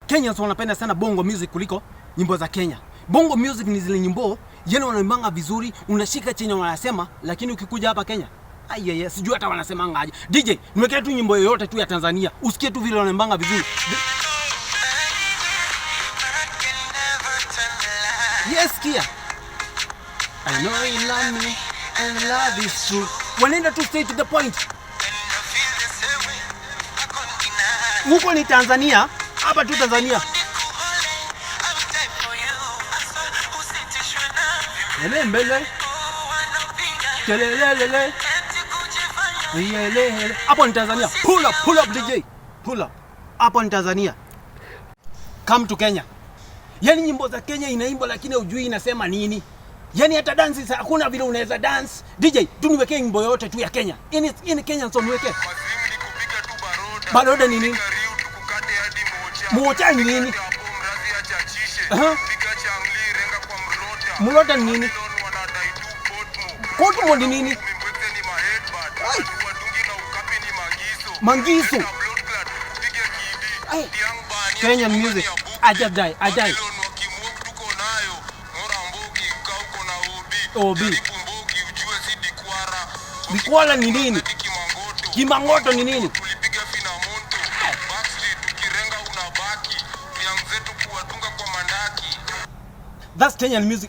Kenyans wanapenda sana bongo music kuliko nyimbo za Kenya. Bongo music ni zile nyimbo yani wanaimbanga vizuri, unashika chenye wanasema, lakini ukikuja hapa Kenya, ayeye sijui hata wanasemanga aje. DJ, niwekee tu nyimbo yoyote tu ya Tanzania, usikie tu vile wanaimbanga vizuri. Yes, kia. I know you love me and love is true. Wanaenda tu straight to the point. Huko ni Tanzania, hapa tu Tanzania. Ele mbele. Kelelelele. Yele. Hapo ni Tanzania. Pull up DJ. Pull up. Hapo ni Tanzania. Come to Kenya. Yani nyimbo za Kenya inaimba lakini hujui inasema nini. Yani hata dance hakuna vile unaweza dance. DJ, tu niwekee nyimbo yote tu ya Kenya. Ini Kenya song niwekee. Baroda ni nini? Mocha ni nini? Mulota ni nini? Kotmo ni nini? Mangiso. Kenyan music. Ajai. Obi. Bikwala ni nini? Kimangoto ni nini? That's Kenyan music.